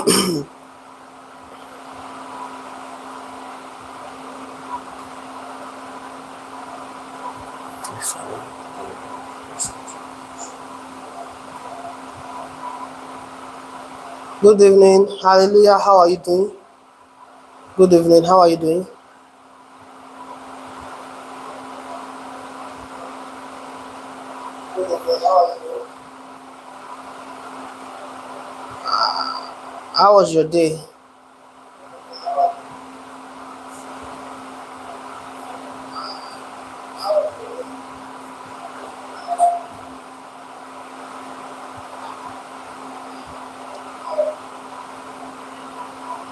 Good evening. Hallelujah. How are you doing? Good evening. How are you doing? Good evening. How are you doing? How was your day?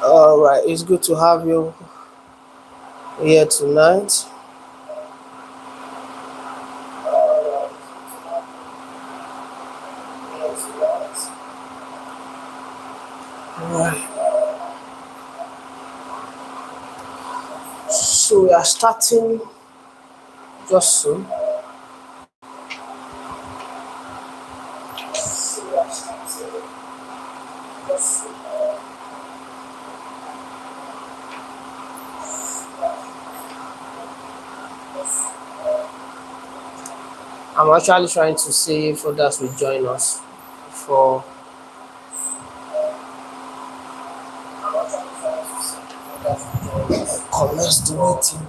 All right. It's good to have you here tonight. All right. So we are starting just soon. I'm actually trying to see if others will join us for commence the meeting.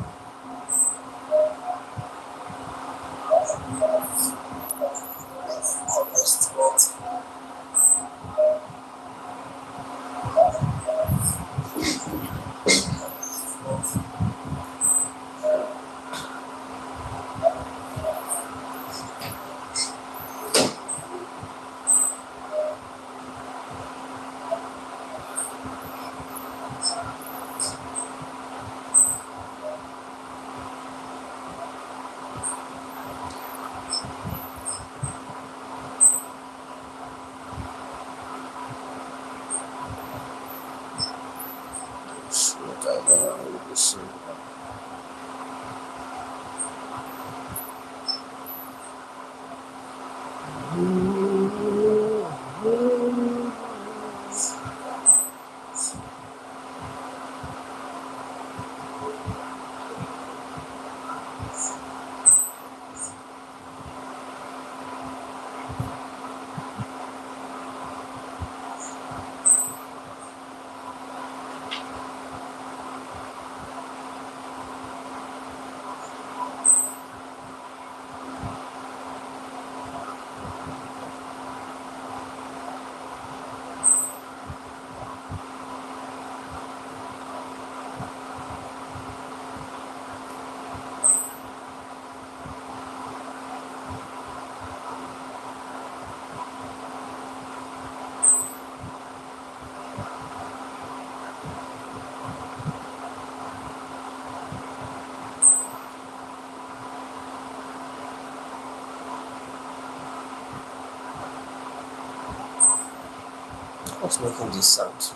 What's making this sound?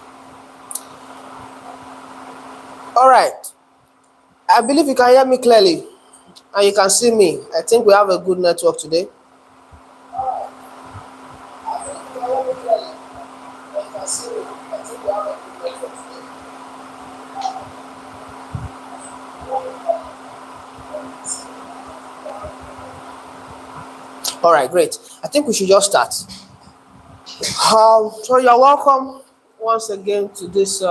All right. I believe you can hear me clearly and you can see me. I think we have a good network today. All right, great. I think we should just start. So you're welcome once again to this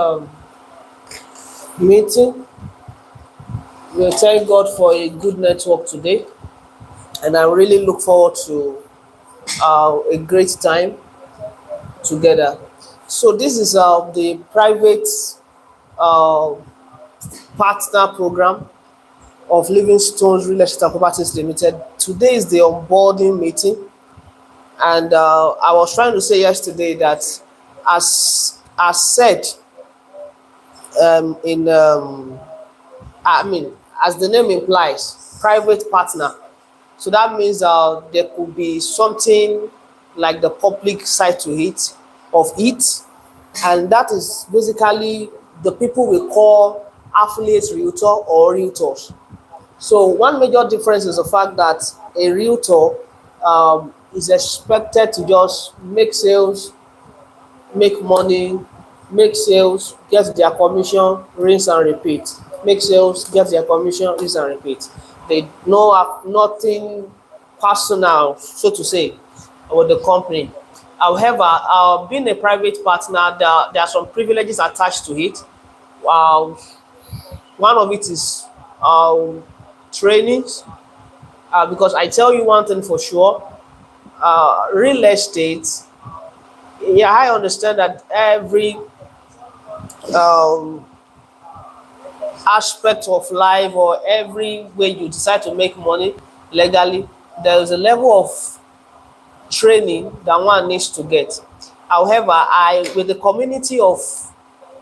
meeting. We thank God for a good network today, and I really look forward to a great time together. So this is the private uh, partner program of Living Stones Real Estate and Properties Limited. Today is the onboarding meeting, and I was trying to say yesterday that as said in I mean, as the name implies, private partner. So that means there could be something like the public side to it, and that is basically the people we call affiliate realtor or realtors. So one major difference is the fact that a realtor is expected to just make sales, make money, make sales, get their commission, rinse and repeat. Make sales, get their commission, rinse and repeat. They no have nothing personal, so to say, with the company. However, being a private partner, there are some privileges attached to it. Uh, One of it is trainings, because I tell you one thing for sure, real estate, yeah, I understand that every um, aspect of life, or every way you decide to make money legally, there is a level of training that one needs to get. However, I with the community of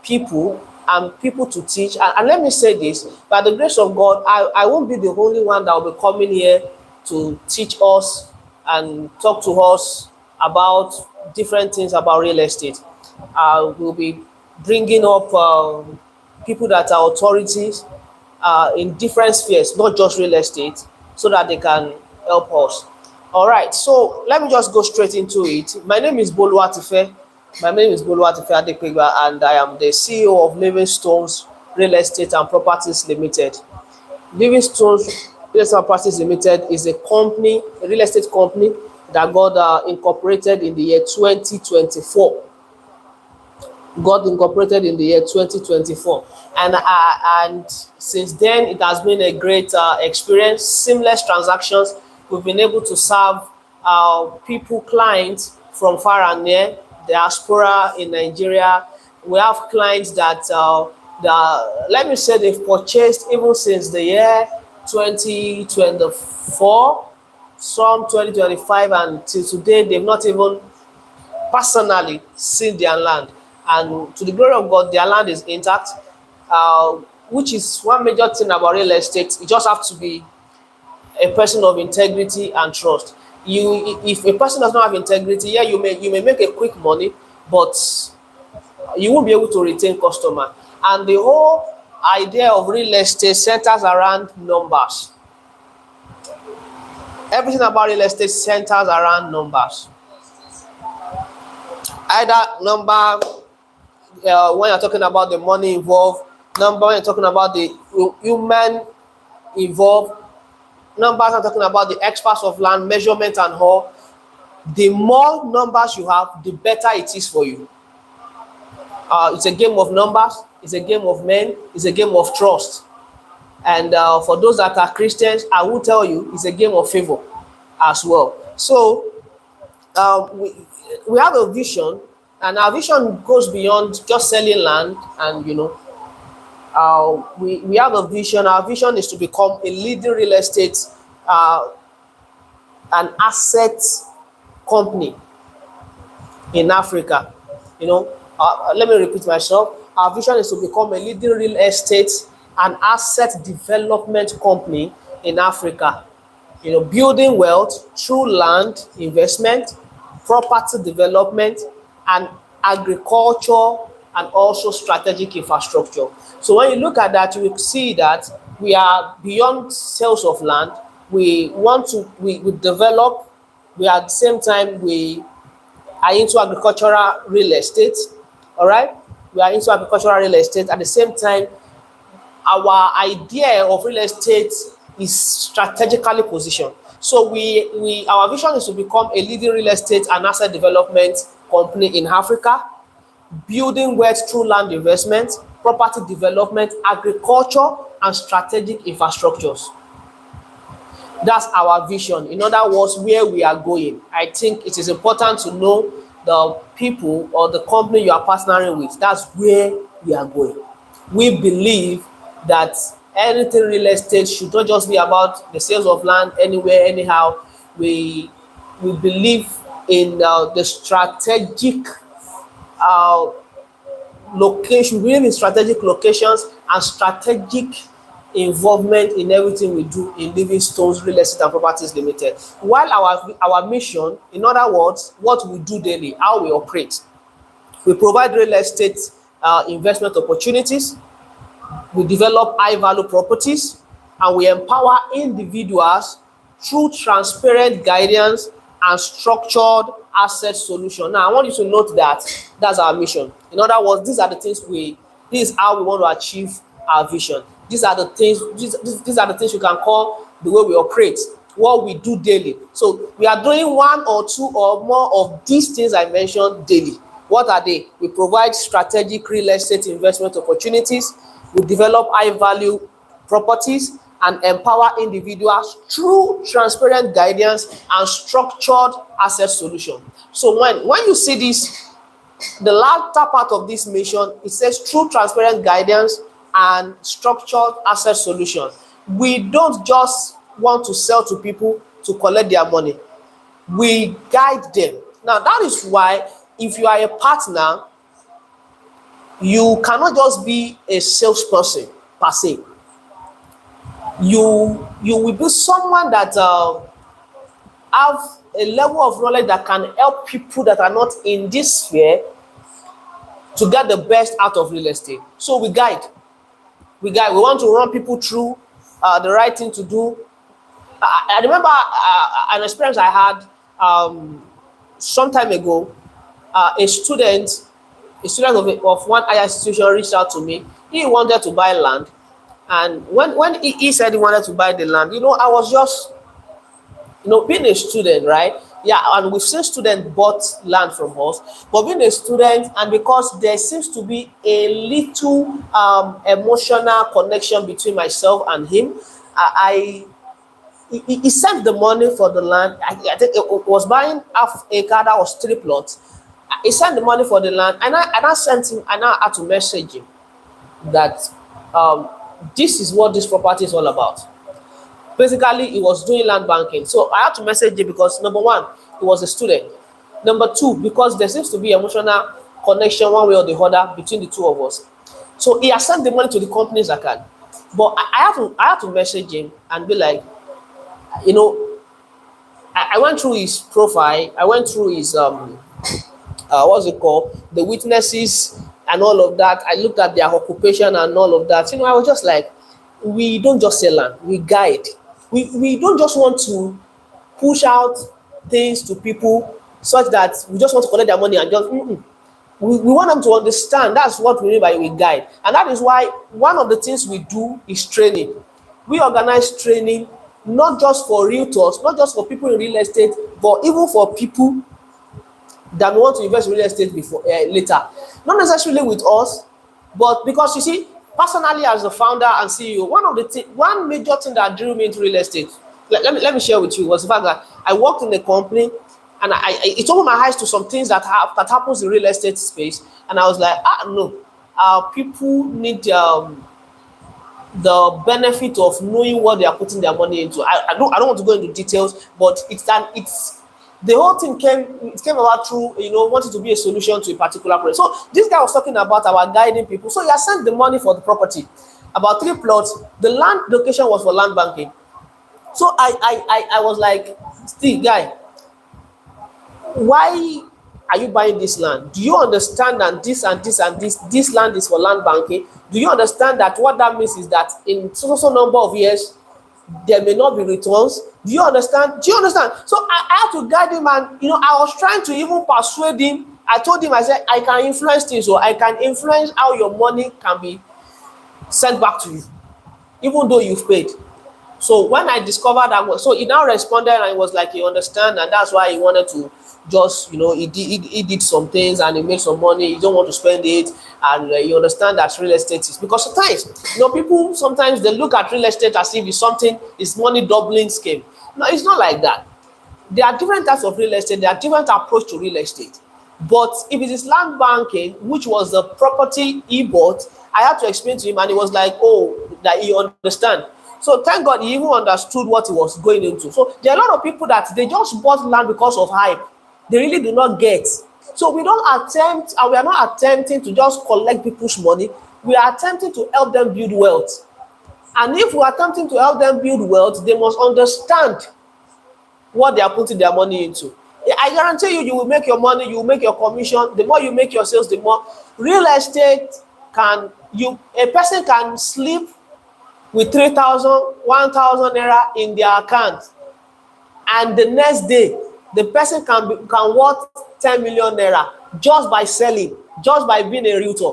people and people to teach, and let me say this, by the grace of God, I won't be the only one that will be coming here to teach us and talk to us about different things about real estate. We'll be bringing up people that are authorities in different spheres, not just real estate, so that they can help us. All right, so let me just go straight into it. My name is Boluwatife. My name is Boluwatife Adepegba, and I am the CEO of Living Stones Real Estate and Properties Limited. Living Stones Real Estate and Properties Limited is a company, a real estate company that got incorporated in the year 2024. Got incorporated in the year 2024, and since then it has been a great experience, seamless transactions. We've been able to serve people, clients from far and near, diaspora in Nigeria. We have clients that let me say they've purchased even since the year 2024, some 2025, and till today they've not even personally seen their land. And to the glory of God, their land is intact, which is one major thing about real estate. You just have to be a person of integrity and trust. If a person does not have integrity, yeah, you may make a quick money, but you won't be able to retain customer. And the whole idea of real estate centers around numbers. Everything about real estate centers around numbers. Either number, when you're talking about the money involved, number when you're talking about the human involved, numbers are talking about the experts of land, measurement and all. The more numbers you have, the better it is for you. It's a game of numbers, it's a game of men, it's a game of trust. And for those that are Christians, I will tell you, it's a game of favor as well. So we have a vision, and our vision goes beyond just selling land. And we have a vision. Our vision is to become a leading real estate and asset company in Africa. Let me repeat myself. Our vision is to become a leading real estate and asset development company in Africa. Building wealth through land investment, property development, and agriculture, and also strategic infrastructure. So when you look at that, you will see that we are beyond sales of land. We develop. We at the same time we are into agricultural real estate. All right, we are into agricultural real estate. At the same time, our idea of real estate is strategically positioned. So our vision is to become a leading real estate and asset development company in Africa, building wealth through land investment, property development, agriculture, and strategic infrastructures. That's our vision. In other words, where we are going. I think it is important to know the people or the company you are partnering with. That's where we are going. We believe that anything real estate should not just be about the sales of land anywhere, anyhow. We believe in the strategic location, really in strategic locations and strategic involvement in everything we do in Living Stones Real Estate and Properties Limited. While our mission, in other words, what we do daily, how we operate, we provide real estate investment opportunities, we develop high-value properties, and we empower individuals through transparent guidance and structured asset solution. Now, I want you to note that that's our mission. In other words, these are the things this is how we want to achieve our vision. These are the things, these are the things you can call the way we operate, what we do daily. So we are doing one or two or more of these things I mentioned daily. What are they? We provide strategic real estate investment opportunities. We develop high value properties and empower individuals through transparent guidance and structured asset solution. So when you see this, the latter part of this mission, it says through transparent guidance and structured asset solution. We don't just want to sell to people to collect their money. We guide them. Now that is why if you are a partner, you cannot just be a salesperson per se. You will be someone that have a level of knowledge that can help people that are not in this sphere to get the best out of real estate. So we guide. We want to run people through the right thing to do. I remember an experience I had some time ago. A student of one higher institution reached out to me. He wanted to buy land, and when he said he wanted to buy the land, I was just, being a student, right? Yeah, and we've seen students bought land from us, but being a student, and because there seems to be a little emotional connection between myself and him, he sent the money for the land. I think it was buying half acre, that was 3 plots. He sent the money for the land, and I sent him, and I had to message him that this is what this property is all about. Basically, he was doing land banking. So I had to message him because, number one, he was a student. Number two, because there seems to be emotional connection one way or the other between the two of us. So he has sent the money to the company's account. But I have to message him and be like, I went through his profile. I went through his, what's it called? The witnesses and all of that. I looked at their occupation and all of that. I was just like, we don't just sell land, we guide. We don't just want to push out things to people such that we just want to collect their money and just we want them to understand. That's what we mean by we guide. And that is why one of the things we do is training. We organize training not just for realtors, not just for people in real estate, but even for people that want to invest in real estate later. Not necessarily with us, but because you see, personally as the founder and CEO, one major thing that drew me into real estate, let me share with you, was the fact that I worked in a company, and it opened my eyes to some things that happens in real estate space, and I was like, no, people need the benefit of knowing what they are putting their money into. I don't want to go into details, but the whole thing came about through, wanting to be a solution to a particular problem. So this guy was talking about our guiding people. So he has sent the money for the property, about 3 plots. The land location was for land banking. So I was like, Steve, guy, why are you buying this land? Do you understand that this and this and this land is for land banking? Do you understand that what that means is that in so number of years, there may not be returns? Do you understand? So I had to guide him, and I was trying to even persuade him. I told him, I said, I can influence things, so I can influence how your money can be sent back to you, even though you've paid. So when I discovered that, so he now responded, and he was like, he understand, and that's why he wanted to just, he did some things and he made some money. He don't want to spend it, and you understand that real estate is, because sometimes, people sometimes they look at real estate as if it's money doubling scheme. No, it's not like that. There are different types of real estate. There are different approach to real estate. But if it is land banking, which was the property he bought, I had to explain to him, and he was like, that he understand. So thank God he even understood what he was going into. So there are a lot of people that they just bought land because of hype. They really do not get. So we don't attempt, and we are not attempting to just collect people's money. We are attempting to help them build wealth. And if we are attempting to help them build wealth, they must understand what they are putting their money into. I guarantee you, you will make your money, you will make your commission. The more you make your sales, the more real estate a person can sleep with 3,000, 1,000 naira in their account, and the next day the person can worth 10 million naira just by selling, just by being a realtor.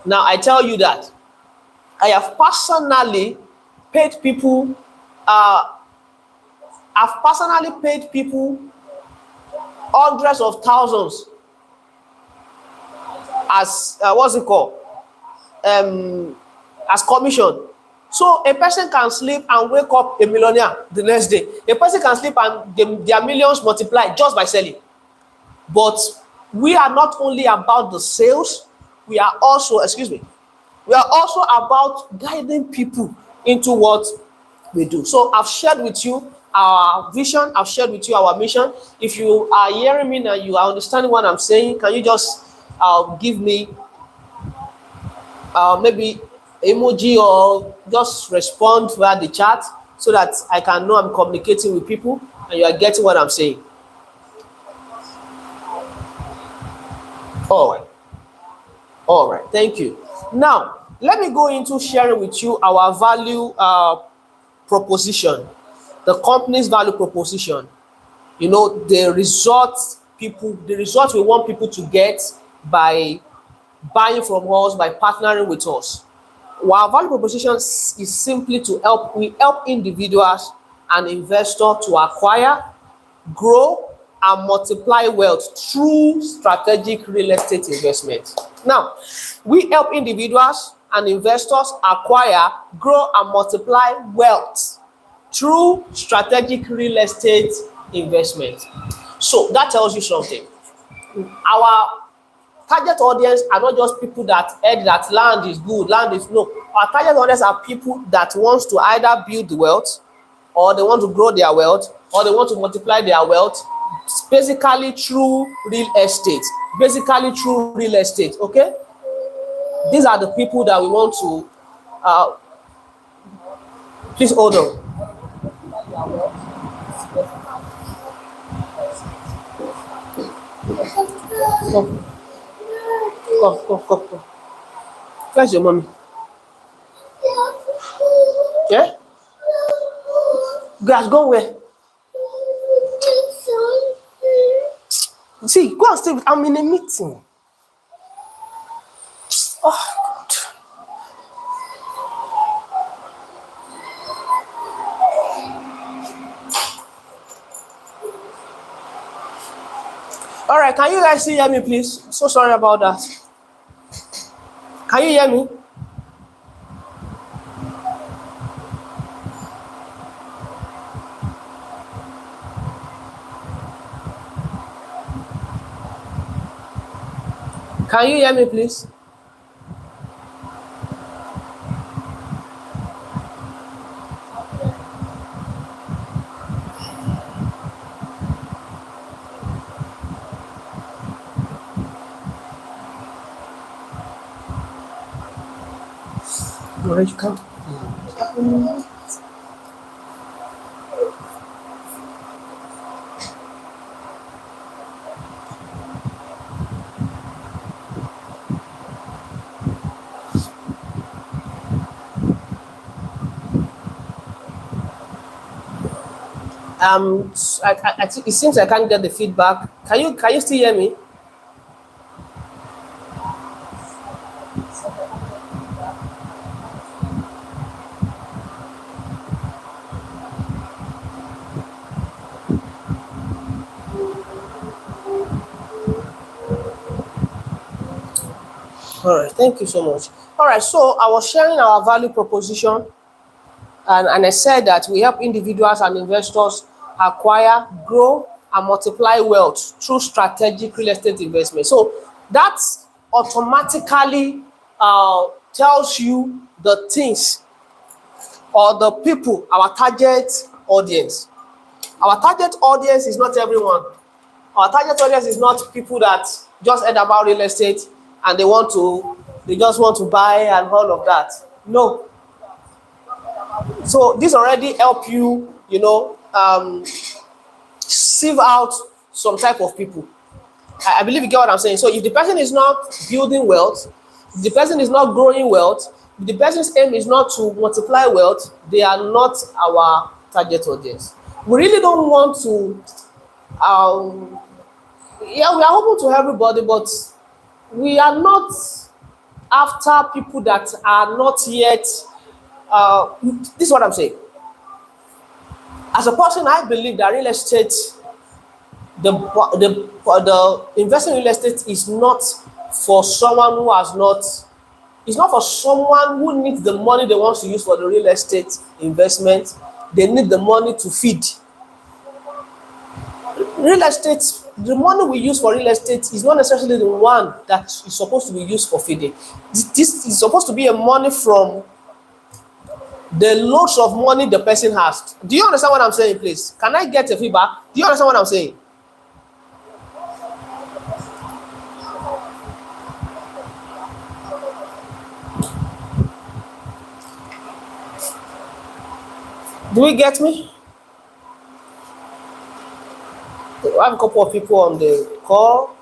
Now I tell you that I have personally paid people, I've personally paid people hundreds of thousands as what's it called, as commission. So a person can sleep and wake up a millionaire the next day. A person can sleep and their millions multiply just by selling. But we are not only about the sales, we are also, we are also about guiding people into what we do. So I've shared with you our vision, I've shared with you our mission. If you are hearing me now, you are understanding what I'm saying, can you just give me maybe emoji or just respond via the chat so that I can know I'm communicating with people and you are getting what I'm saying. All right, thank you. Now let me go into sharing with you our value proposition, the company's value proposition. You know, the result we want people to get by buying from us, by partnering with us. Our value proposition is simply to help individuals and investors to acquire, grow, and multiply wealth through strategic real estate investment. Now, we help individuals and investors acquire, grow, and multiply wealth through strategic real estate investment. So that tells you something. Our target audience are not just people that heard that land is good, land is no. Our target audience are people that wants to either build wealth, or they want to grow their wealth, or they want to multiply their wealth, basically through real estate. Okay, these are the people that we want to please hold on. Come. Where's your mommy? Yeah? Grass, go where? See, go and stay with, I'm in a meeting. Oh, God. All right, can you guys still hear me, please? So sorry about that. Can you hear me? Can you hear me, please? Where you come? I think it seems I can't get the feedback. Can you still hear me? All right, thank you so much. All right, so I was sharing our value proposition, and I said that we help individuals and investors acquire, grow, and multiply wealth through strategic real estate investment. So that automatically tells you the things or the people, our target audience. Our target audience is not everyone. Our target audience is not people that just heard about real estate and they just want to buy and all of that. No. So this already help you, sieve out some type of people. I believe you get what I'm saying. So if the person is not building wealth, if the person is not growing wealth, if the person's aim is not to multiply wealth, they are not our target audience. We really don't want to Um, yeah, we are open to everybody, but we are not after people that are not yet. This is what I'm saying. As a person, I believe that real estate, the investing in real estate is not for someone who has not. It's not for someone who needs the money they want to use for the real estate investment. They need the money to feed. Real estate, the money we use for real estate is not necessarily the one that is supposed to be used for feeding. This is supposed to be a money from the loads of money the person has. Do you understand what I'm saying, please? Can I get a feedback? Do you understand what I'm saying? Do you get me? I have a couple of people on the call.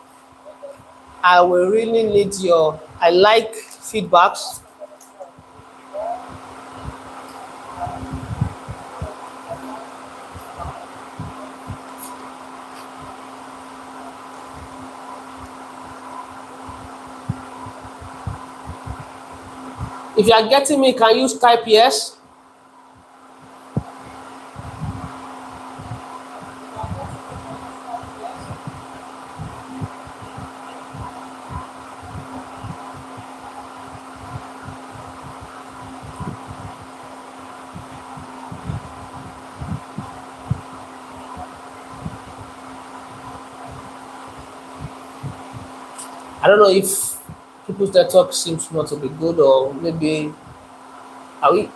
I will really need your, I like feedbacks. If you are getting me, can you type yes? I don't know if people's network seems not to be good, or maybe are we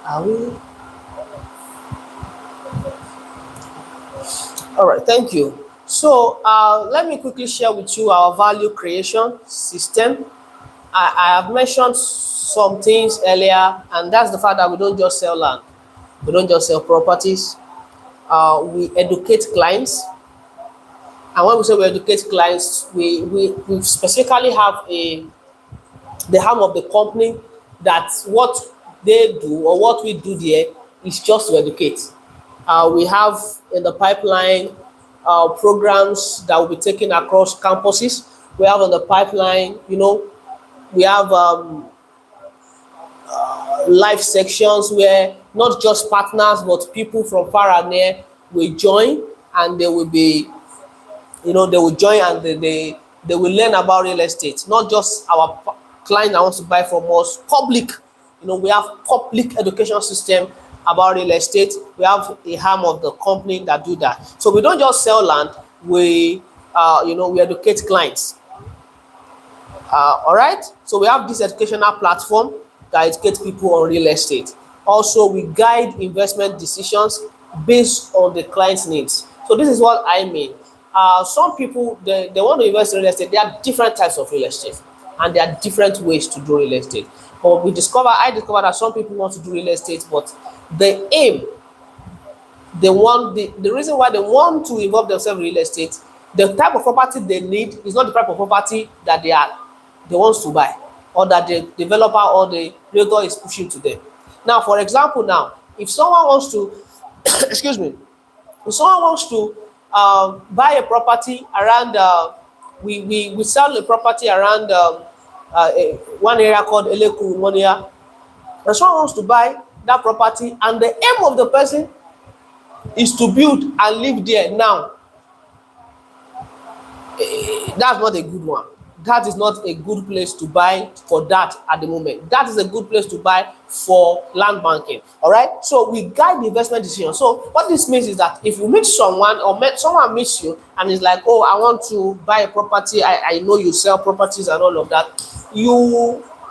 all right, thank you. So let me quickly share with you our value creation system. I have mentioned some things earlier, and that's the fact that we don't just sell land, we don't just sell properties. We educate clients, and when we say we educate clients, we specifically have the arm of the company that what they do or what we do there is just to educate. We have in the pipeline programs that will be taken across campuses. We have on the pipeline, we have live sections where not just partners but people from far and near will join, and they will be, they will join, and they will learn about real estate. Not just our client that wants to buy from us, public. We have public education system about real estate. We have a arm of the company that do that. So we don't just sell land. We we educate clients. All right. So we have this educational platform that educates people on real estate. Also, we guide investment decisions based on the client's needs. So this is what I mean. Some people, they want to invest in real estate. There are different types of real estate, and there are different ways to do real estate. But I discovered that some people want to do real estate, but the aim, the reason why they want to involve themselves in real estate, the type of property they need is not the type of property that they want to buy, or that the developer or the realtor is pushing to them. Now, for example, if someone wants to, excuse me, if someone wants to buy a property around, we sell a property around one area called Eleku, and someone wants to buy that property, and the aim of the person is to build and live there now. That's not a good one. That is not a good place to buy for that at the moment. That is a good place to buy for land banking. All right. So we guide the investment decision. So what this means is that if you meet someone, or someone meets you and is like, oh, I want to buy a property. I know you sell properties and all of that.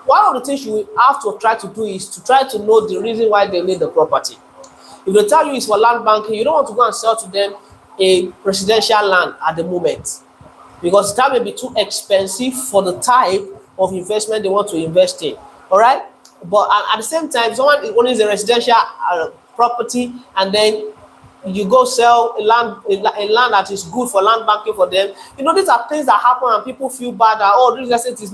One of the things you have to try to do is to try to know the reason why they need the property. If they tell you it's for land banking, you don't want to go and sell to them a residential land at the moment, because that may be too expensive for the type of investment they want to invest in. All right. But at the same time, someone owns a residential property, and then you go sell a land that is good for land banking for them. These are things that happen, and people feel bad that, oh, this estate is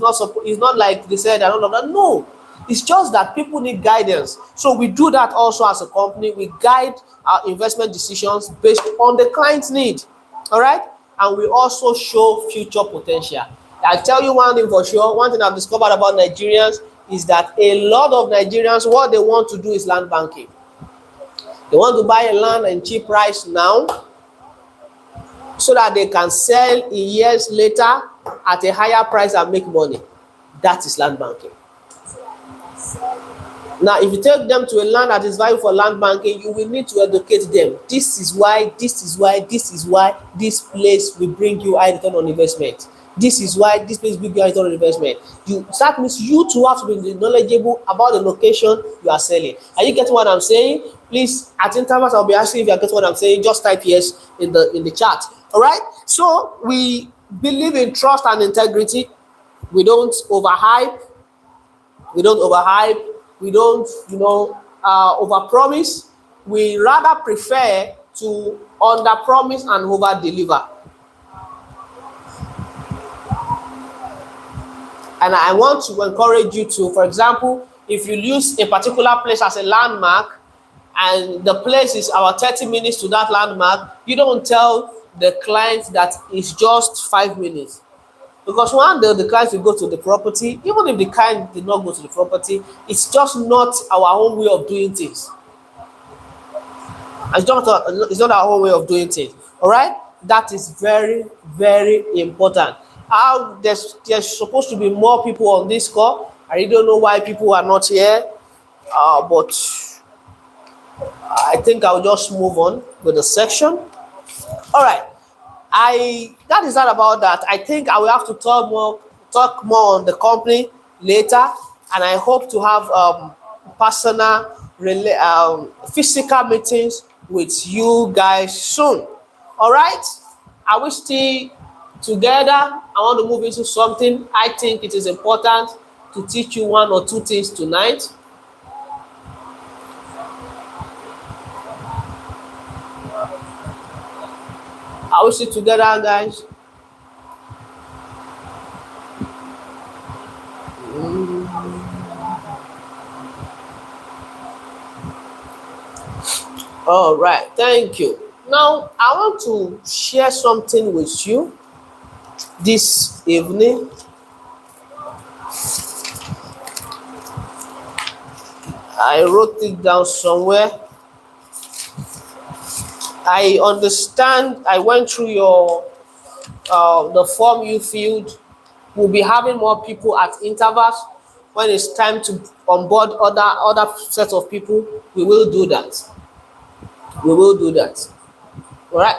not like they said and all of that. No, it's just that people need guidance. So we do that also as a company. We guide our investment decisions based on the client's need. All right. and we also show future potential. I tell you one thing for sure, one thing I've discovered about Nigerians is that a lot of Nigerians, what they want to do is land banking. They want to buy a land in cheap price now so that they can sell in years later at a higher price and make money. That is land banking. Now, if you take them to a land that is valued for land banking, you will need to educate them. This is why this place will bring you high return on investment. This is why this place will bring you high return on investment. That means you too have to be knowledgeable about the location you are selling. Are you getting what I'm saying? Please, at intervals, I'll be asking if you are getting what I'm saying. Just type yes in the chat. All right. So we believe in trust and integrity. We don't overhype. We don't overpromise. We rather prefer to underpromise and overdeliver. And I want to encourage you to, for example, if you use a particular place as a landmark and the place is about 30 minutes to that landmark, you don't tell the client that it's just 5 minutes. Because one day the client will go to the property, even if the client did not go to the property, it's just not our own way of doing things. It's not our own way of doing things. All right? That is very, very important. There's supposed to be more people on this call. I really don't know why people are not here, but I think I'll just move on with the section. All right. That is not about that. I think I will have to talk more on the company later, and I hope to have personal, physical meetings with you guys soon. All right? Are we still together? I want to move into something. I think it is important to teach you one or two things tonight. Are we still together, guys? All right, thank you. Now, I want to share something with you this evening. I wrote it down somewhere. I understand. I went through your the form you filled. We'll be having more people at intervals. When it's time to onboard other sets of people, we will do that. We will do that. All right.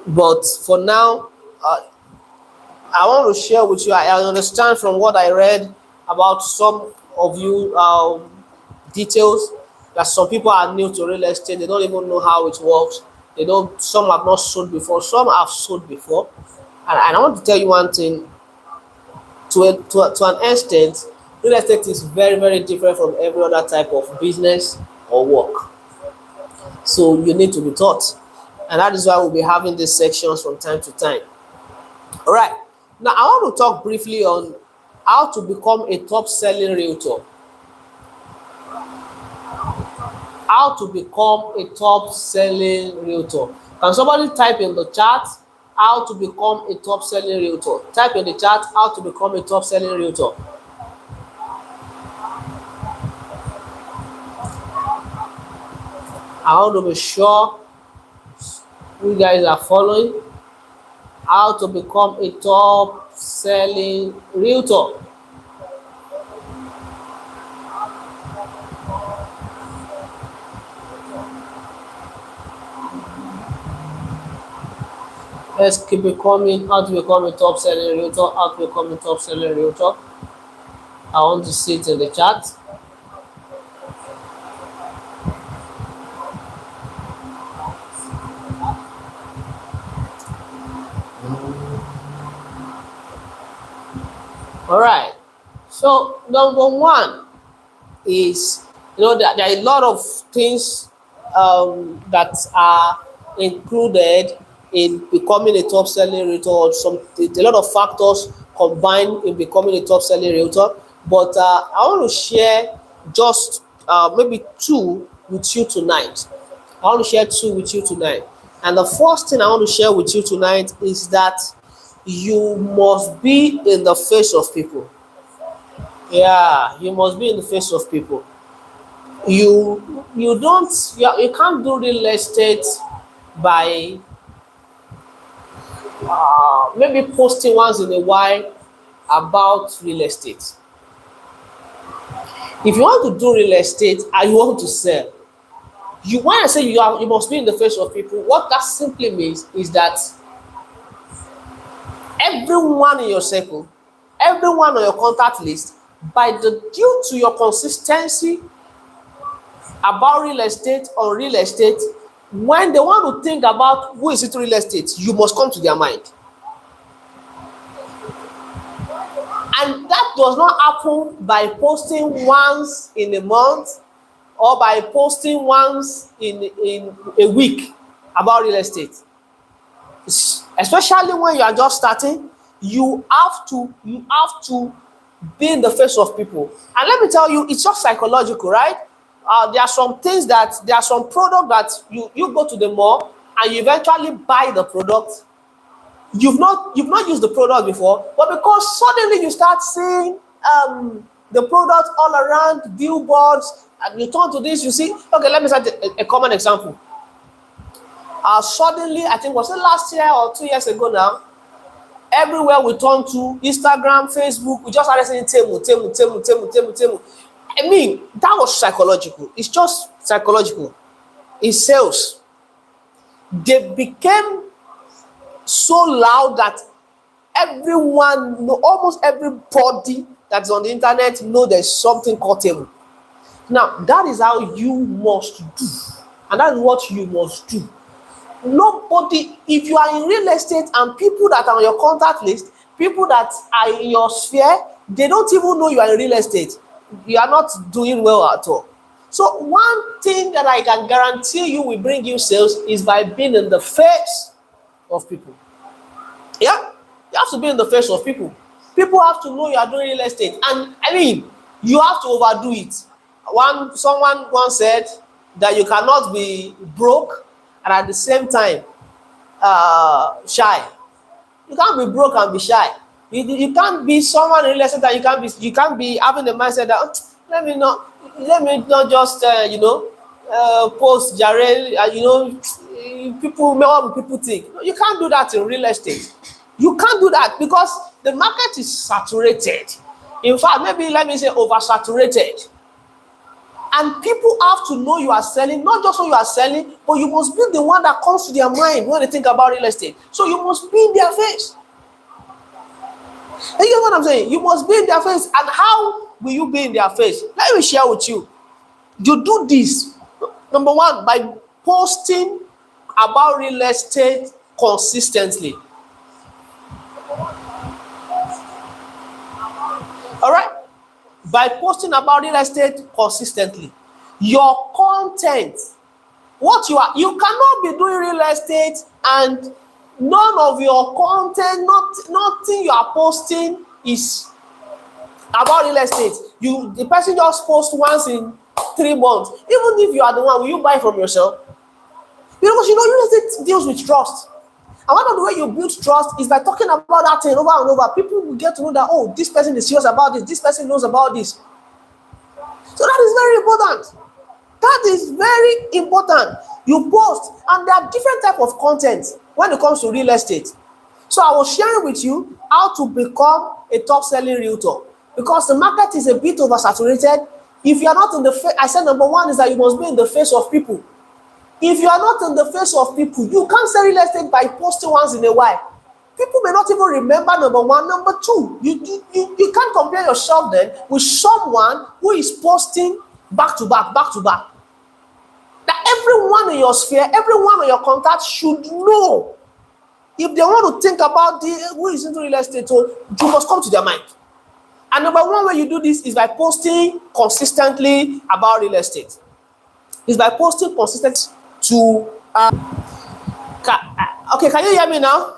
But for now, I want to share with you. I understand from what I read about some of you details that some people are new to real estate. They don't even know how it works. Some have not sold before, some have sold before. And I want to tell you one thing. To an extent, real estate is very, very different from every other type of business or work. So you need to be taught. And that is why we'll be having these sections from time to time. All right. Now, I want to talk briefly on how to become a top-selling realtor. How to become a top-selling realtor. Can somebody type in the chat how to become a top-selling realtor? Type in the chat how to become a top-selling realtor. I want to be sure you guys are following. How to become a top-selling realtor. Let's keep becoming. How to become a top-selling realtor. How to become a top-selling realtor. I want to see it in the chat. All right. So number one is, there are a lot of things that are included in becoming a top-selling realtor. A lot of factors combined in becoming a top-selling realtor. But I want to share just maybe two with you tonight. And the first thing I want to share with you tonight is that you must be in the face of people. Yeah, you must be in the face of people. You don't you can't do real estate by maybe posting once in a while about real estate. If you want to do real estate and you want to sell, you when I say you must be in the face of people, what that simply means is that everyone in your circle, everyone on your contact list, by the due to your consistency about real estate or real estate, when they want to think about who is into real estate, you must come to their mind. And that does not happen by posting once in a month or by posting once in a week about real estate. Especially when you are just starting, you have to be in the face of people. And let me tell you, it's just psychological, right? There are some things there are some product that you go to the mall and you eventually buy the product. You've not used the product before, but because suddenly you start seeing the product all around billboards, and you turn to this, you see. Okay, let me start a common example. Suddenly, I think was it last year or 2 years ago now, everywhere we turn to, Instagram, Facebook, we just started saying Temu. I mean, that was psychological. It's just psychological. It's sales. They became so loud that everyone, almost everybody that's on the internet know there's something called Temu. Now, that is how you must do. And that is what you must do. Nobody, if you are in real estate and people that are on your contact list, people that are in your sphere, they don't even know you are in real estate. You are not doing well at all. So one thing that I can guarantee you will bring you sales is by being in the face of people. Yeah, you have to be in the face of people. People have to know you are doing real estate. And I mean, you have to overdo it. Someone once said that you cannot be broke and at the same time shy. You can't be broke and be shy. You can't be someone in real estate that you can't be having the mindset that let me not just post Jarel, people what people think. No, you can't do that in real estate. You can't do that because the market is saturated. In fact, maybe let me say oversaturated. And people have to know you are selling, not just when you are selling, but you must be the one that comes to their mind when they think about real estate. So you must be in their face. You get what I'm saying? You must be in their face. And how will you be in their face? Let me share with you. You do this, number one, by posting about real estate consistently. All right? By posting about real estate consistently. Your content, you cannot be doing real estate and none of your content, nothing you are posting is about real estate. The person just posts once in 3 months. Even if you are the one, will you buy from yourself? Because real estate deals with trust. And one of the way you build trust is by talking about that thing over and over. People will get to know that, oh, this person is serious about this person knows about this. So that is very important. That is very important. You post, and there are different types of content when it comes to real estate. So I was sharing with you how to become a top-selling realtor because the market is a bit oversaturated. If you are not in the face, I said number one is that you must be in the face of people. If you are not in the face of people, you can't sell real estate by posting once in a while. People may not even remember number one. Number two, you can't compare yourself then with someone who is posting back to back. That everyone in your sphere, everyone in your contact should know. If they want to think about who is into real estate, you must come to their mind. And number one way you do this is by posting consistently about real estate. It's by posting consistently to okay, can you hear me now?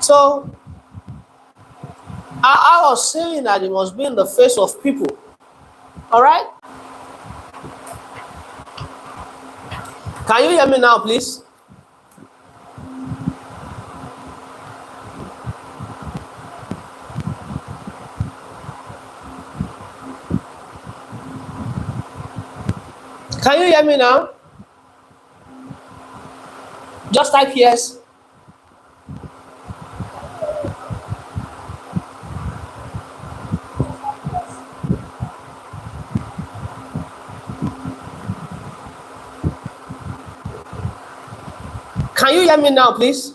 So I was saying that it must be in the face of people. All right? Can you hear me now, please? Can you hear me now? Just type yes. Can you hear me now, please?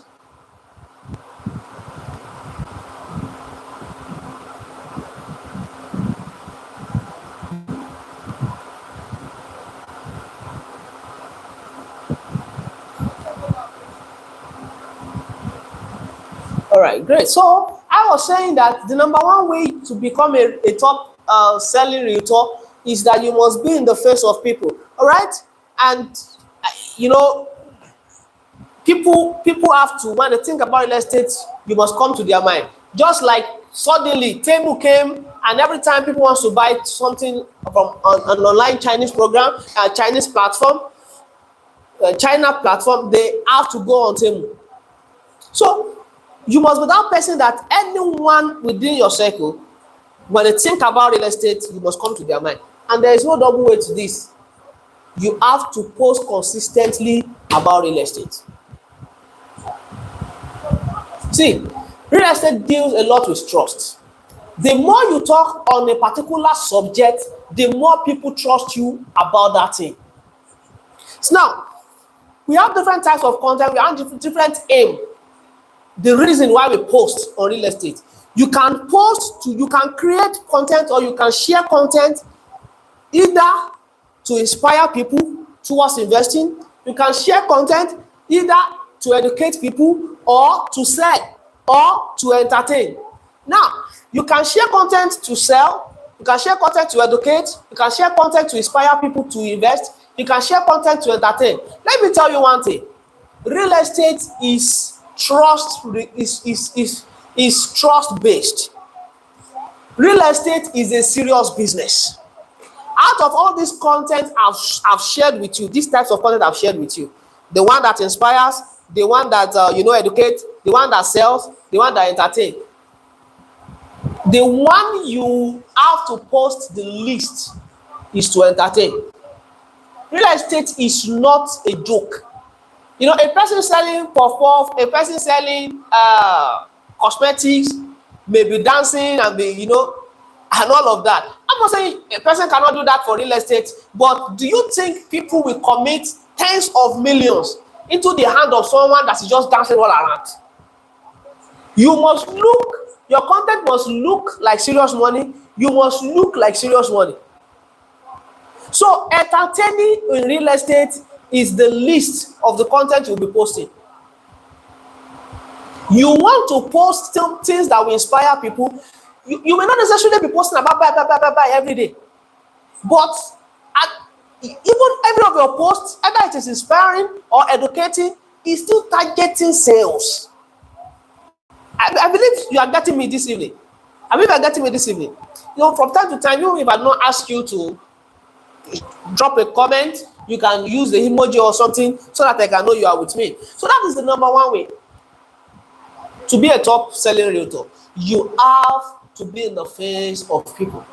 All right, great. So I was saying that the number one way to become a top selling realtor is that you must be in the face of people. All right, and you know, people have to, when they think about real estate, you must come to their mind. Just like suddenly Temu came, and every time people wants to buy something from an online Chinese program, a Chinese platform, China platform, they have to go on Temu. So you must be that person that anyone within your circle, when they think about real estate, you must come to their mind. And there is no double way to this. You have to post consistently about real estate. See, real estate deals a lot with trust. The more you talk on a particular subject, the more people trust you about that thing. So now, we have different types of content, we have different aim. The reason why we post on real estate. You can you can create content, or you can share content either to inspire people towards investing. You can share content either to educate people, or to sell, or to entertain. Now, you can share content to sell, you can share content to educate, you can share content to inspire people to invest, you can share content to entertain. Let me tell you one thing. Real estate is trust based. Real estate is a serious business. Out of all this content I've shared with you, these types of content I've shared with you, the one that inspires, the one that educates, the one that sells, the one that entertains, the one you have to post the least is to entertain. Real estate is not a joke. A person selling puff, a person selling cosmetics, maybe dancing and and all of that. I'm not saying a person cannot do that for real estate, but do you think people will commit tens of millions into the hand of someone that is just dancing all around? Your content must look like serious money. You must look like serious money. So entertaining in real estate is the least of the content you'll be posting. You want to post things that will inspire people. You may not necessarily be posting about buy every day, but even every of your posts, either it is inspiring or educating, is still targeting sales. I believe you are getting me this evening. From time to time, even if I don't ask you to drop a comment, you can use the emoji or something so that I can know you are with me. So that is the number one way to be a top selling realtor. You have to be in the face of people.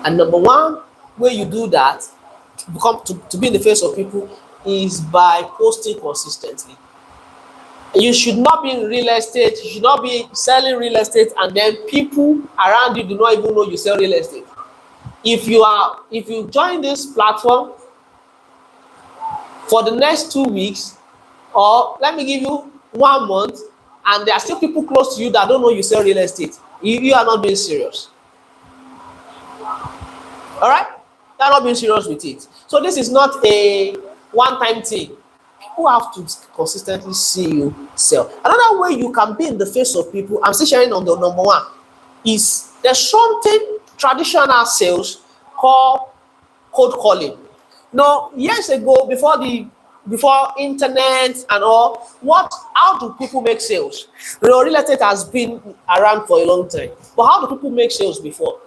And number one way you do that, to be in the face of people, is by posting consistently. You should not be in real estate, you should not be selling real estate, and then people around you do not even know you sell real estate. If you join this platform for the next 2 weeks, or let me give you 1 month, and there are still people close to you that don't know you sell real estate, you are not being serious. All right? You are not being serious with it. So this is not a one-time thing. People have to consistently see you sell. Another way you can be in the face of people, I'm still sharing on the number one, is there's something traditional sales called cold calling. Now, years ago, before the before internet and all, how do people make sales? Real estate has been around for a long time, but how do people make sales before?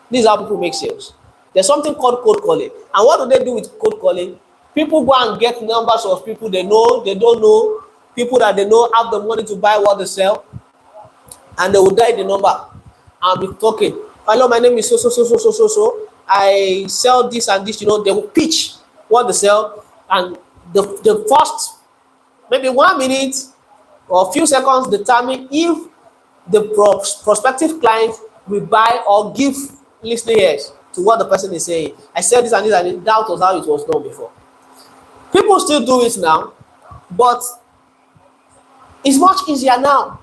This is how people make sales. There's something called cold calling. And what do they do with cold calling? People go and get numbers of people they know, they don't know, people that they know have the money to buy what they sell, and they will dial the number and be talking. Hello, my name is so so so so so so so. I sell this and this. They will pitch what they sell, and the first maybe 1 minute or a few seconds determine if the prospective client will buy or give listening ears to what the person is saying. I said this and this and this. That was how it was done before. People still do it now, but it's much easier now.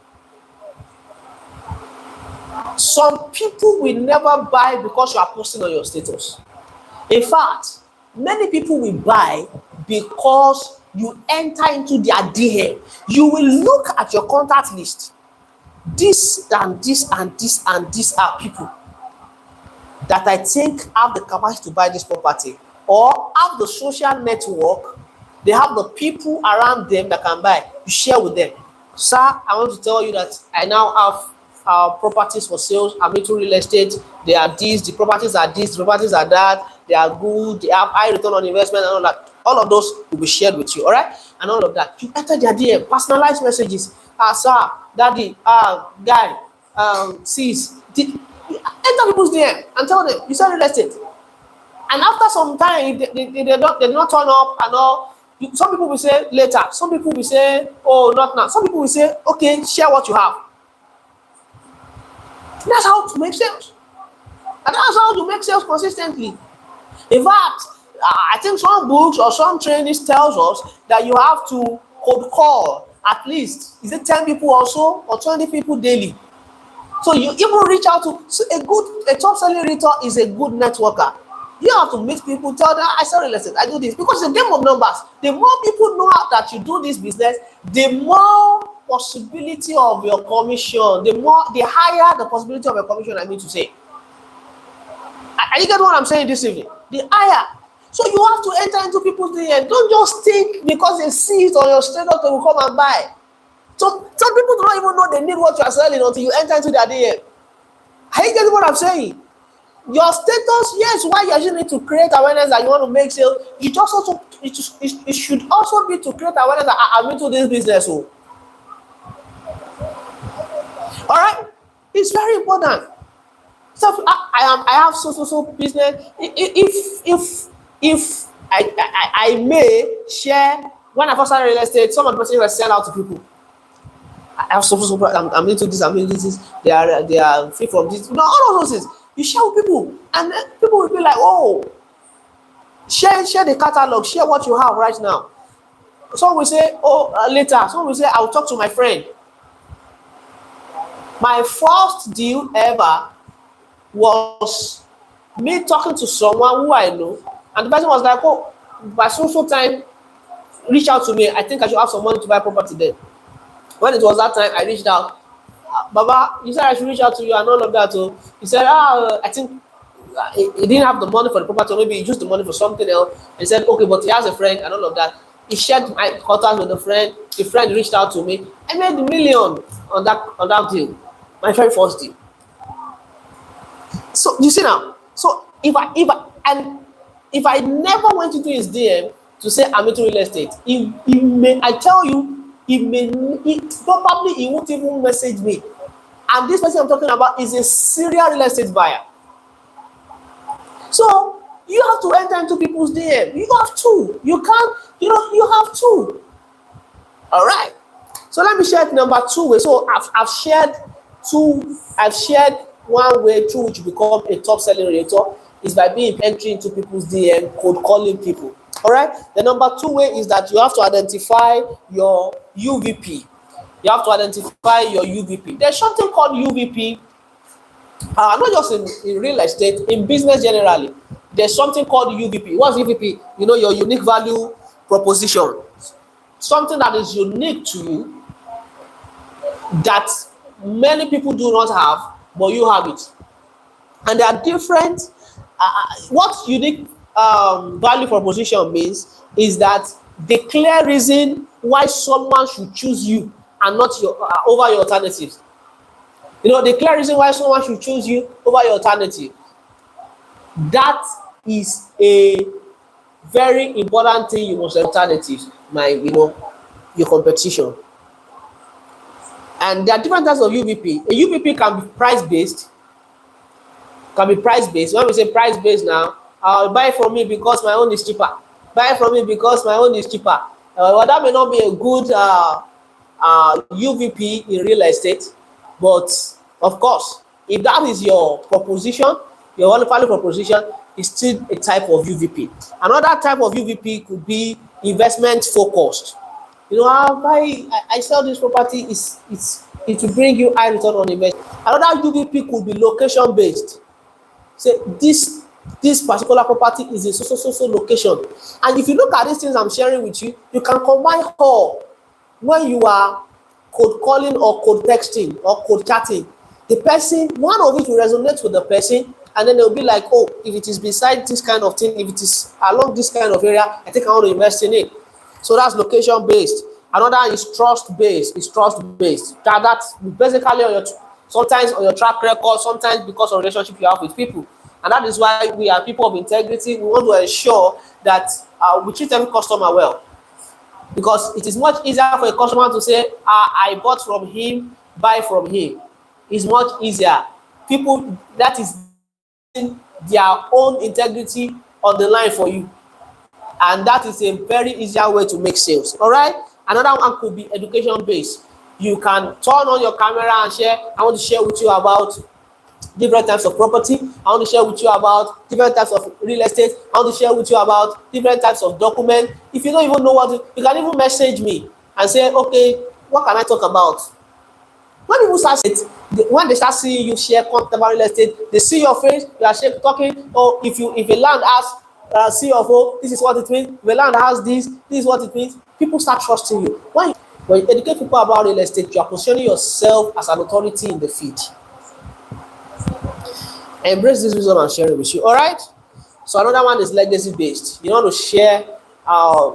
Some people will never buy because you are posting on your status. In fact, many people will buy because you enter into their DM. You will look at your contact list. This and this and this and this are people that I think have the capacity to buy this property, or have the social network. They have the people around them that can buy. You share with them. Sir, I want to tell you that I now have properties for sales. I'm into real estate. They are this, the properties are this, the properties are that. They are good. They have high return on investment and all that. All of those will be shared with you, all right? And all of that. You enter their DM, personalized messages. Sir, daddy, guy, sis. Enter people's DM and tell them you sell real estate. And after some time, they do not turn up and all. Some people will say later. Some people will say, oh, not now. Some people will say, okay, share what you have. That's how to make sales. And that's how to make sales consistently. In fact, I think some books or some trainings tells us that you have to cold call at least, is it 10 people or so, or 20 people daily. So you even reach out to a top selling realtor is a good networker. You have to meet people, tell them I sell real estate, I do this, because it's a game of numbers. The more people know that you do this business, the more possibility of your commission, the higher the possibility of your commission, I mean to say. Are you getting what I'm saying this evening? The higher. So you have to enter into people's DM. Don't just think because they see it on your status they will come and buy. So some people do not even know they need what you are selling until you enter into their DM. Are you getting what I'm saying? Your status, yes, why you actually need to create awareness that you want to make sales. It should also be to create awareness that I'm into this business. So. All right, it's very important. So I have so business. If I may share, when I first started real estate, some of the person were sell out to people. I have I'm into this, I'm into this. They are free from this. All of those things. You share with people, and then people will be like, oh, share the catalog, share what you have right now. Some will say, oh, later. Some will say, I'll talk to my friend. My first deal ever was me talking to someone who I know, and the person was like, oh, by so time, reach out to me. I think I should have some money to buy property there. When it was that time, I reached out. Baba, you said I should reach out to you and all of that. So he said, I think he didn't have the money for the property, or maybe he used the money for something else. He said, okay, but he has a friend and all of that. He shared my contact with the friend. The friend reached out to me. I made $1 million on that deal, my very first deal. So you see now. So if I never went into his DM to say I'm into real estate, I tell you, probably he won't even message me. And this person I'm talking about is a serial real estate buyer. So you have to enter into people's DM. You have to. You can't. You have to. All right. So let me share number 2 way. So I've shared 2. I've shared one way through which you become a top selling realtor is by being entry into people's DM, cold calling people. All right. The number 2 way is that you have to identify your UVP. You have to identify your UVP. There's something called UVP. Not just in real estate, in business generally. There's something called UVP. What's UVP? Your unique value proposition. Something that is unique to you that many people do not have, but you have it. And there are different. What unique value proposition means is that the clear reason why someone should choose you and not your over your alternatives. You know, the clear reason why someone should choose you over your alternative. That is a very important thing you must alternatives, your competition. And there are different types of UVP. A UVP can be price based, can be price based. When we say price based now, buy from me because my own is cheaper. Buy from me because my own is cheaper. Well, that may not be a good UVP in real estate, but of course, if that is your proposition, your only value proposition is still a type of UVP. Another type of UVP could be investment focused. You know, I sell this property, it will bring you high return on investment. Another UVP could be location based. Say this particular property is in so location, and if you look at these things I'm sharing with you, you can combine all. When you are code calling or code texting or code chatting, the person, one of it will resonate with the person, and then they'll be like, oh, if it is beside this kind of thing, if it is along this kind of area, I think I want to invest in it. So that's location based. Another is trust based. That's basically on your, sometimes on your track record, sometimes because of relationship you have with people. And that is why we are people of integrity. We want to ensure that we treat every customer well, because it is much easier for a customer to say, I bought from him, buy from him. It's much easier. People, that is their own integrity on the line for you, and that is a very easier way to make sales. All right. Another one could be education based. You can turn on your camera and share. I want to share with you about different types of property. I want to share with you about different types of real estate. I want to share with you about different types of document. If you don't even know what you can even message me and say, okay, what can I talk about? When people start it, when they start seeing you share content about real estate, they see your face, you are talking. Or if a land has CFO, this is what it means. If a land has this is what it means. People start trusting you. When you educate people about real estate, you are positioning yourself as an authority in the field. Embrace this wisdom I'm sharing with you. All right. So another one is legacy based. You want to share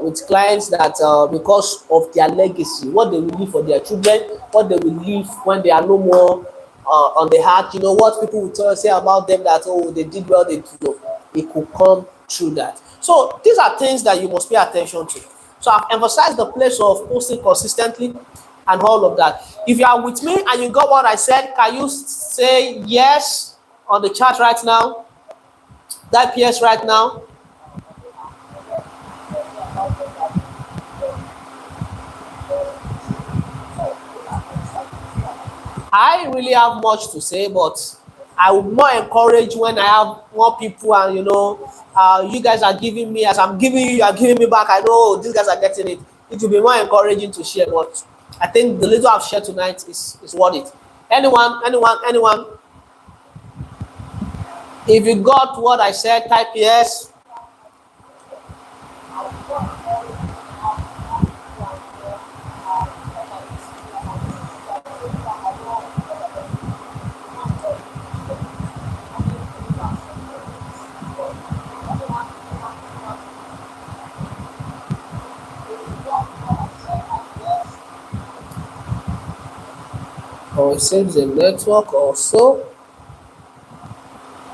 with clients that because of their legacy, what they will leave for their children, what they will leave when they are no more on the heart. You know what people will say about them, that oh, they did well, they did well. It could come through that. So these are things that you must pay attention to. So I've emphasized the place of posting consistently and all of that. If you are with me and you got what I said, can you say yes on the chat right now? Type yes right now. I really have much to say, but I would more encourage when I have more people, and you guys are giving me, as I'm giving you, you are giving me back. I know these guys are getting it. It will be more encouraging to share, but I think the little I've shared tonight is worth it. Anyone? If you got what I said, type yes. Or it seems the network also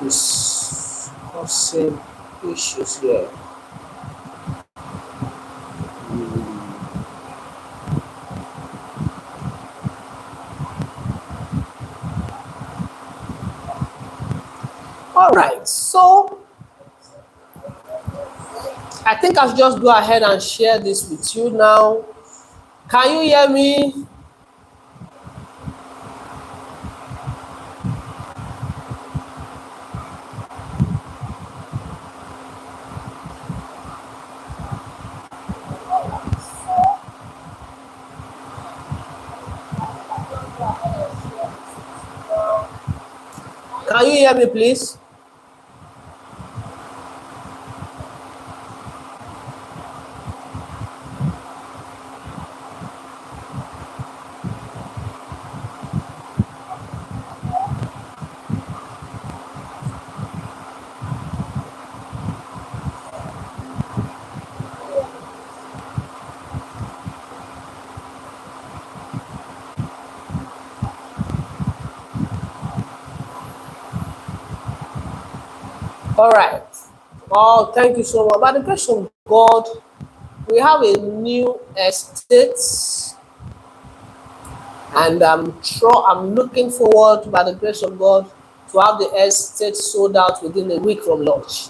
is causing issues here. All right, so I think I'll just go ahead and share this with you now. Can you hear me? Can you hear me, please? All right. Oh, thank you so much. By the grace of God, we have a new estate, and I'm looking forward, by the grace of God, to have the estate sold out within a week from launch.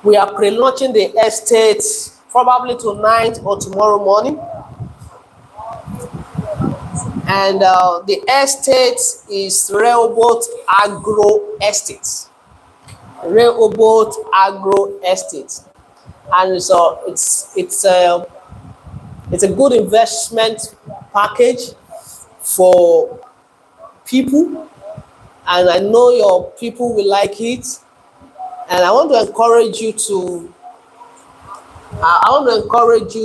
We are pre-launching the estate probably tonight or tomorrow morning, and the estate is Rehoboth Agro Estate. Rehoboth Agro Estate, and so it's a good investment package for people, and I know your people will like it. And I want to encourage you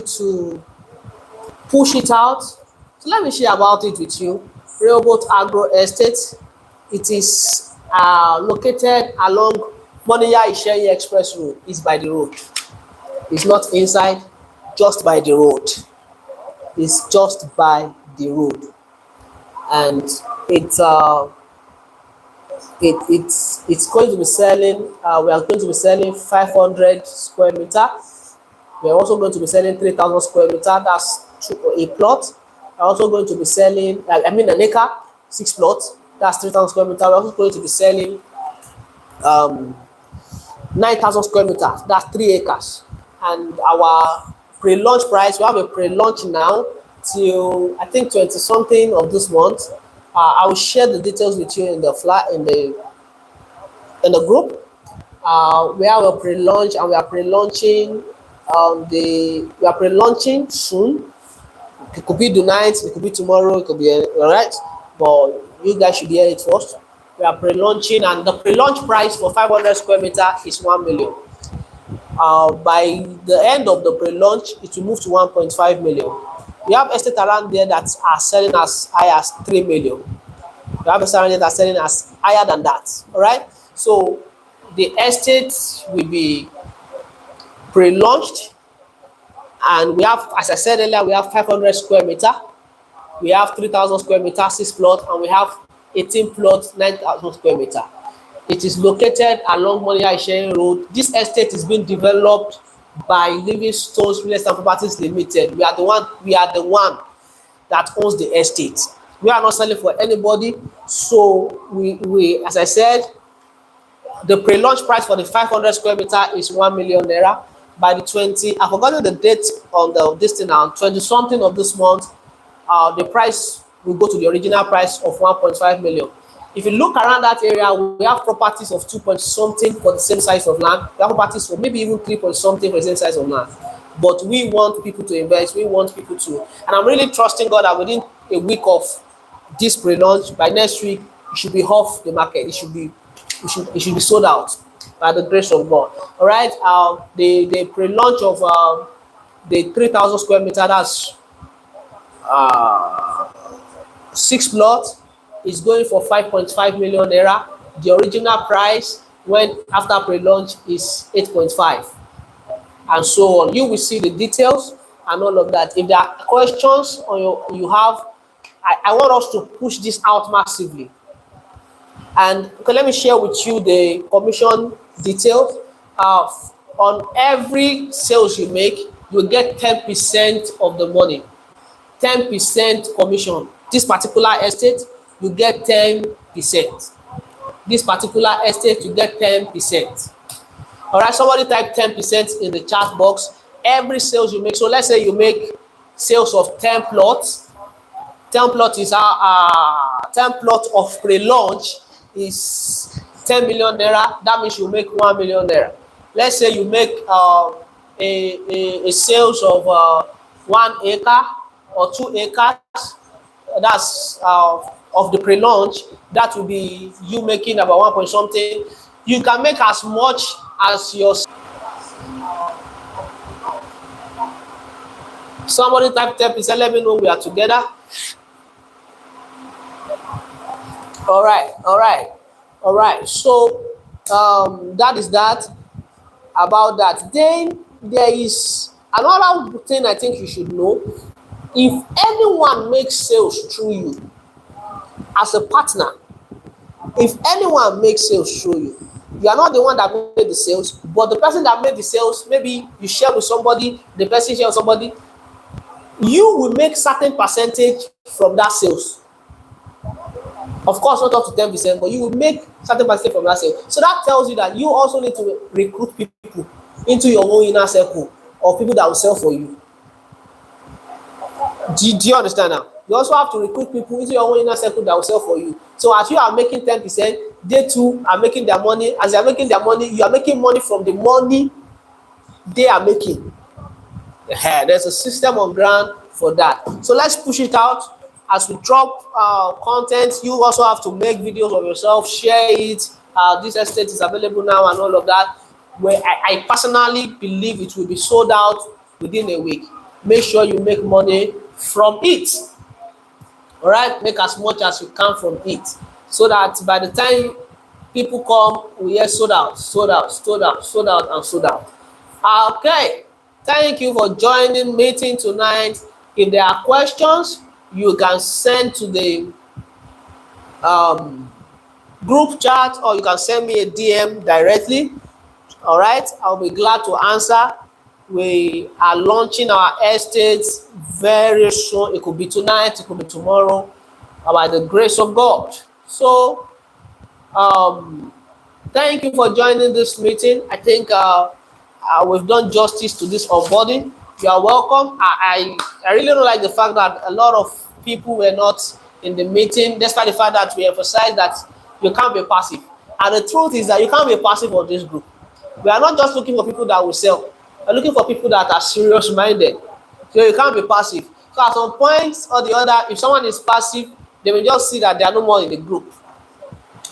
to push it out. So let me share about it with you. Rehoboth Agro Estate. It is located along Moniya Isheyi Express Road. It's by the road. It's not inside, just by the road. It's just by the road, and it's going to be selling. We are going to be selling 500 square meter. We are also going to be selling 3,000 square meter. That's a plot. We are also going to be selling. An acre, 6 plots. That's 3,000 square meter. We are also going to be selling 9,000 square meter. That's 3 acres. And our pre-launch price, we have a pre-launch now till I think 20 something of this month. I will share the details with you in the group. We have a pre-launch, and we are pre-launching soon. It could be tonight, it could be tomorrow, it could be all right. But you guys should hear it first. We are pre-launching, and the pre-launch price for 500 square meter is 1 million. By the end of the pre-launch, it will move to 1.5 million. We have estate around there that are selling as high as 3 million. We have estate around there that are selling as higher than that. All right. So the estate will be pre-launched, and we have, as I said earlier, we have 500 square meter. We have 3,000 square meter, 6 plots, and we have 18 plots, 9,000 square meter. It is located along Moniya Isheyi Road. This estate is being developed by Livingstone's Real Estate Properties Limited. We are the one that owns the estate. We are not selling for anybody. So we as I said, the pre-launch price for the 500 square meter is 1 million naira. By the 20, I've forgotten the date on this thing now, 20 something of this month, the price will go to the original price of 1.5 million. If you look around that area, we have properties of 2 point something for the same size of land. We have properties for maybe even 3 point something for the same size of land. But we want people to invest. We want people to, and I'm really trusting God that within a week of this pre-launch, by next week, it should be off the market. It should be sold out by the grace of God. All right. The pre-launch of the 3,000 square meter, that's 6 plots, is going for 5.5 million naira. The original price when after pre-launch is 8.5, and so on. You will see the details and all of that. If there are questions or you have, I want us to push this out massively. And okay, let me share with you the commission details. On every sales you make, you get 10% of the money. 10% commission. This particular estate, you get 10%. This particular estate, you get 10%. All right, somebody type 10% in the chat box. Every sales you make, so let's say you make sales of 10 plots. 10 plots is 10 plots of pre-launch is 10 million naira. That means you make 1 million naira. Let's say you make a sales of 1 acre or 2 acres. That's of the pre-launch. That will be you making about 1 point something. You can make as much as your. Somebody type 10%. Let me know we are together. All right. So that is that about that. Then there is another thing I think you should know. If anyone makes sales through you as a partner, if anyone makes sales through you, You are not the one that made the sales, but the person that made the sales, maybe you share with somebody, the person share with somebody, you will make certain percentage from that sales. Of course, not up to 10%, but you will make certain percentage from that sale. So that tells you that you also need to recruit people into your own inner circle of people that will sell for you. Do you understand now? You also have to recruit people into your own inner circle that will sell for you. So as you are making 10%, they too are making their money. As they are making their money, you are making money from the money they are making. There's a system on ground for that. So let's push it out. As we drop content, you also have to make videos of yourself, share it. This estate is available now and all of that. Where I personally believe it will be sold out within a week. Make sure you make money from it. All right, make as much as you can from it, so that by the time people come, we hear sold out, sold out, sold out, sold out, and sold out. Okay, thank you for joining meeting tonight. If there are questions, you can send to the um, group chat, or you can send me a DM directly. All right, I'll be glad to answer. We are launching our estates very soon. It could be tonight, it could be tomorrow, by the grace of God. So um thank you for joining this meeting. I think we've done justice to this onboarding. You are welcome. I really don't like the fact that a lot of people were not in the meeting, despite the fact that we emphasize that you can't be passive. And the truth is that you can't be passive on this group. We are not just looking for people that will sell. We're looking for people that are serious minded. So you can't be passive. So at some point or the other, if someone is passive, they will just see that they are no more in the group.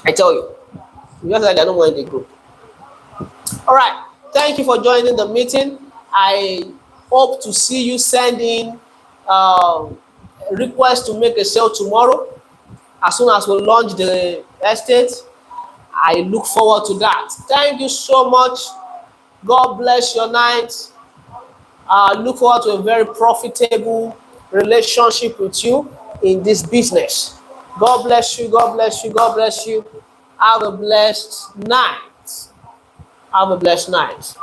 I tell you. You just like they are no more in the group. All right. Thank you for joining the meeting. I hope to see you send in a request to make a sale tomorrow. As soon as we launch the estate, I look forward to that. Thank you so much. God bless your night. Look forward to a very profitable relationship with you in this business. God bless you. God bless you. God bless you. Have a blessed night. Have a blessed night.